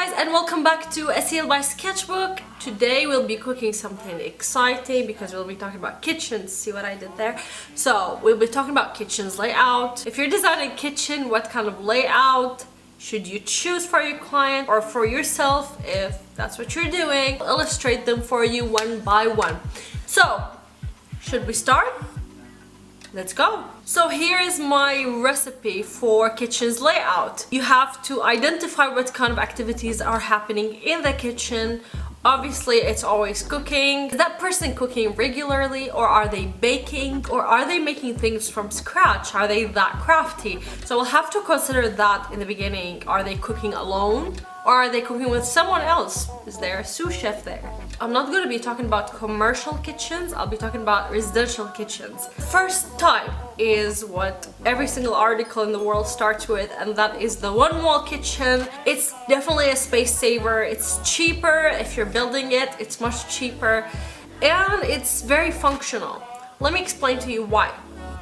guys, and welcome back to Aseel by Sketchbook. Today we'll be cooking something exciting because we'll be talking about kitchens. See what I did there? So we'll be talking about kitchens layout. If you're designing a kitchen, what kind of layout should you choose for your client or for yourself if that's what you're doing? I'll illustrate them for you one by one. So, should we start? Let's go. So here is my recipe for kitchen's layout. You have to identify what kind of activities are happening in the kitchen. Obviously, it's always cooking. Is that person cooking regularly, or are they baking, or are they making things from scratch? Are they that crafty? So we'll have to consider that in the beginning. Are they cooking alone, or are they cooking with someone else? Is there a sous chef there? I'm not going to be talking about commercial kitchens, I'll be talking about residential kitchens. First type is what every single article in the world starts with, and that is the one-wall kitchen. It's definitely a space saver. It's cheaper if you're building it, it's much cheaper, and it's very functional. Let me explain to you why.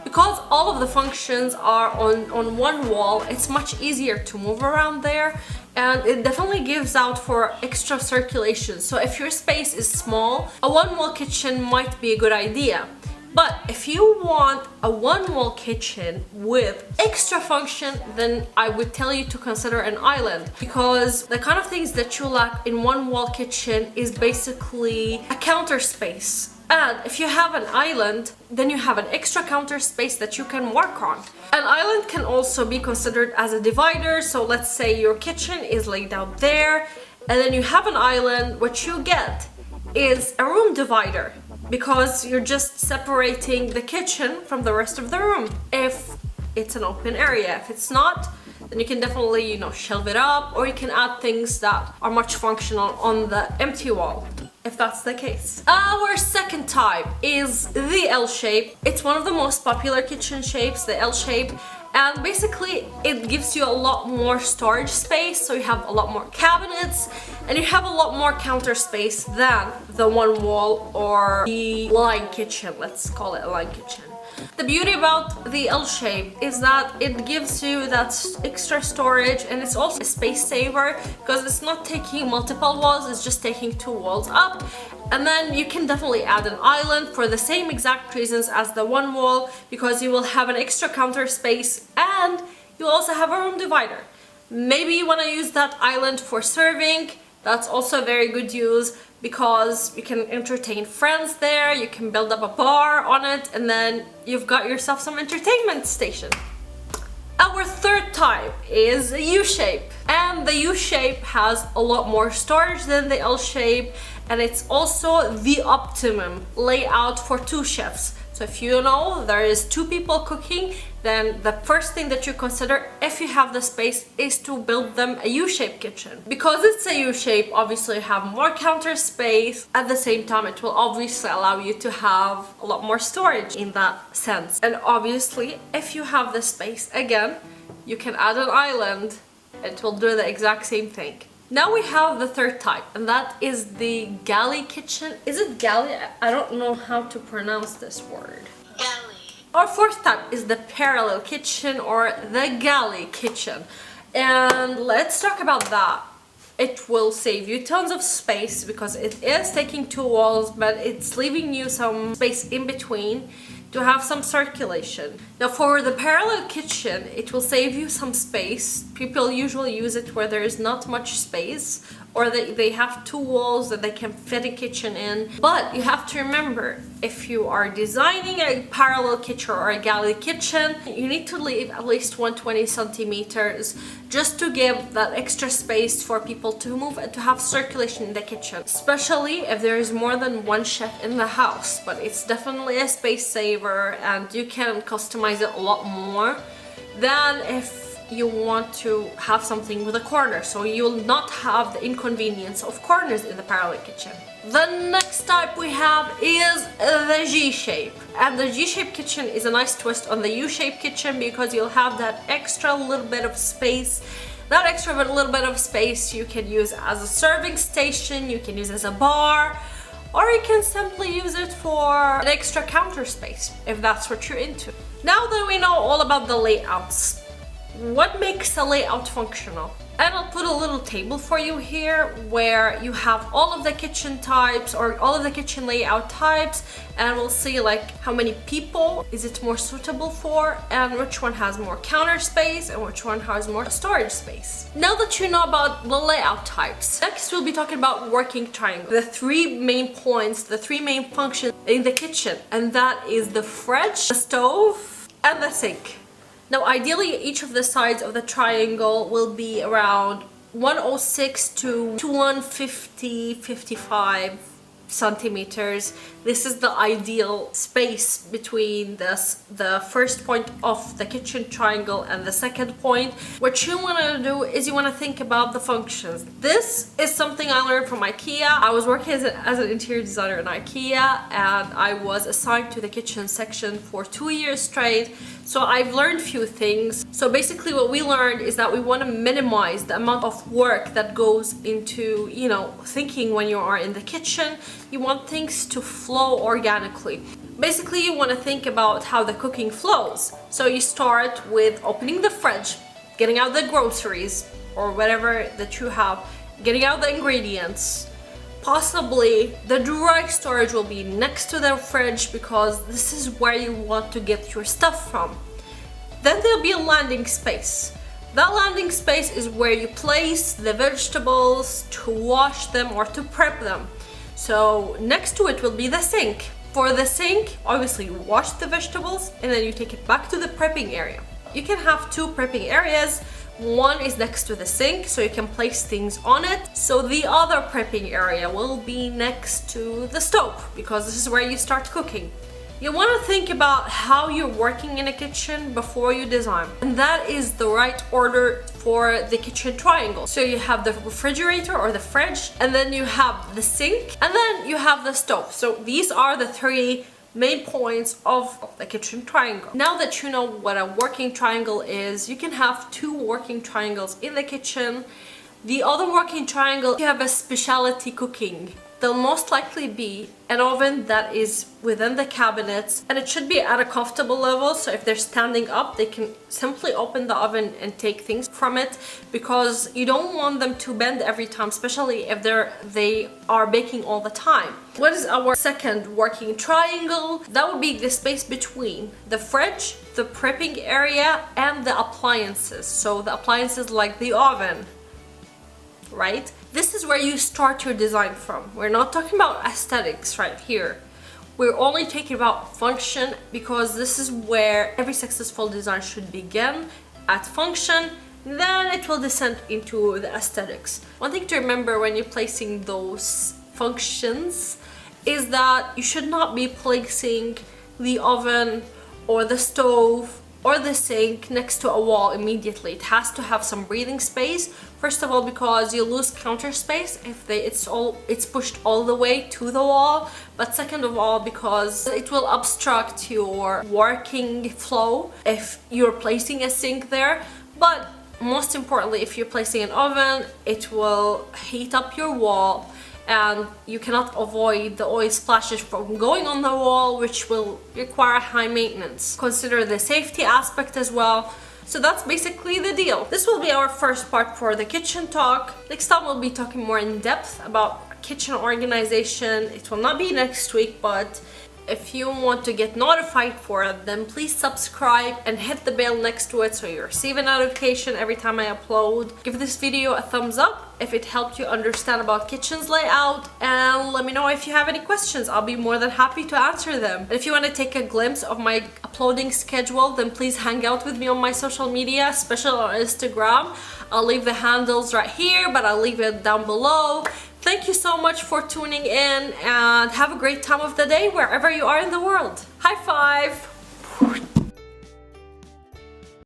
Because all of the functions are on one wall, it's much easier to move around there, and it definitely gives out for extra circulation. So if your space is small, a one-wall kitchen might be a good idea. But if you want a one-wall kitchen with extra function, then I would tell you to consider an island, because the kind of things that you lack in one-wall kitchen is basically a counter space. And if you have an island, then you have an extra counter space that you can work on. An island can also be considered as a divider. So let's say your kitchen is laid out there, and then you have an island. What you get is a room divider, because you're just separating the kitchen from the rest of the room if it's an open area. If it's not, then you can definitely, shelve it up, or you can add things that are much functional on the empty wall, if that's the case. Our second type is the L shape. It's one of the most popular kitchen shapes, the L shape, and basically it gives you a lot more storage space, so you have a lot more cabinets and you have a lot more counter space than the one wall or the line kitchen. Let's call it a line kitchen. The beauty about the L shape is that it gives you that extra storage, and it's also a space saver because it's not taking multiple walls, it's just taking two walls up. And then you can definitely add an island for the same exact reasons as the one wall, because you will have an extra counter space and you'll also have a room divider. Maybe you want to use that island for serving. That's also a very good use, because you can entertain friends there, you can build up a bar on it, and then you've got yourself some entertainment station. Our third type is a U shape, and the U shape has a lot more storage than the L shape, and it's also the optimum layout for two chefs. So if you know there is two people cooking, then the first thing that you consider, if you have the space, is to build them a U-shaped kitchen. Because it's a U-shape, obviously you have more counter space. At the same time, it will obviously allow you to have a lot more storage in that sense. And obviously, if you have the space, again, you can add an island. It will do the exact same thing. Now we have the third type, and that is the Galley Kitchen. Is it Galley? I don't know how to pronounce this word. Galley. Our fourth type is the Parallel Kitchen, or the Galley Kitchen. And let's talk about that. It will save you tons of space because it is taking two walls, but it's leaving you some space in between to have some circulation. Now for the parallel kitchen, it will save you some space. People usually use it where there is not much space, or they have two walls that they can fit a kitchen in. But you have to remember, if you are designing a parallel kitchen or a galley kitchen, you need to leave at least 120 centimeters just to give that extra space for people to move and to have circulation in the kitchen, especially if there is more than one chef in the house. But it's definitely a space saver, and you can customize it a lot more than if you want to have something with a corner, so you'll not have the inconvenience of corners in the parallel kitchen. The next type we have is the G-shape, and the G-shape kitchen is a nice twist on the U-shape kitchen, because you'll have that extra little bit of space. That extra little bit of space you can use as a serving station, you can use as a bar, or you can simply use it for an extra counter space if that's what you're into. Now that we know all about the layouts, what makes a layout functional. And I'll put a little table for you here where you have all of the kitchen types or all of the kitchen layout types, and we'll see like how many people is it more suitable for, and which one has more counter space and which one has more storage space. Now that you know about the layout types, next we'll be talking about working triangle. The three main points, the three main functions in the kitchen, and that is the fridge, the stove, and the sink. Now ideally each of the sides of the triangle will be around 106 to 150-55 centimeters. This is the ideal space between the first point of the kitchen triangle and the second point. What you want to do is you want to think about the functions. This is something I learned from IKEA. I was working as an interior designer in IKEA, and I was assigned to the kitchen section for 2 years straight. So I've learned few things. So basically what we learned is that we want to minimize the amount of work that goes into, you know, thinking when you are in the kitchen. You want things to flow organically. Basically you want to think about how the cooking flows. So you start with opening the fridge, getting out the groceries or whatever that you have, getting out the ingredients. Possibly the dry storage will be next to the fridge because this is where you want to get your stuff from. Then there'll be a landing space. That landing space is where you place the vegetables to wash them or to prep them. So next to it will be the sink. For the sink, obviously you wash the vegetables and then you take it back to the prepping area. You can have two prepping areas. One is next to the sink, so you can place things on it. So the other prepping area will be next to the stove, because this is where you start cooking. You want to think about how you're working in a kitchen before you design. And that is the right order for the kitchen triangle. So you have the refrigerator or the fridge, and then you have the sink, and then you have the stove. So these are the three main points of the kitchen triangle. Now that you know what a working triangle is, you can have two working triangles in the kitchen. The other working triangle, you have a specialty cooking. There'll most likely be an oven that is within the cabinets, and it should be at a comfortable level, so if they're standing up they can simply open the oven and take things from it, because you don't want them to bend every time, especially if they are baking all the time. What is our second working triangle? That would be the space between the fridge, the prepping area, and the appliances. So the appliances like the oven, right? This is where you start your design from. We're not talking about aesthetics right here. We're only talking about function, because this is where every successful design should begin, at function, then it will descend into the aesthetics. One thing to remember when you're placing those functions is that you should not be placing the oven or the stove or the sink next to a wall immediately. It has to have some breathing space. First of all, because you lose counter space if it's pushed all the way to the wall. But second of all, because it will obstruct your working flow if you're placing a sink there. But most importantly, if you're placing an oven, it will heat up your wall, and you cannot avoid the oil splashes from going on the wall, which will require high maintenance. Consider the safety aspect as well. So that's basically the deal. This will be our first part for the kitchen talk. Next time we'll be talking more in depth about kitchen organization. It will not be next week, but if you want to get notified for it, then please subscribe and hit the bell next to it so you receive a notification every time I upload. Give this video a thumbs up if it helped you understand about kitchen's layout, and let me know if you have any questions. I'll be more than happy to answer them. And if you want to take a glimpse of my uploading schedule, then please hang out with me on my social media, especially on Instagram. I'll leave the handles right here, but I'll leave it down below. Thank you so much for tuning in, and have a great time of the day wherever you are in the world. High five!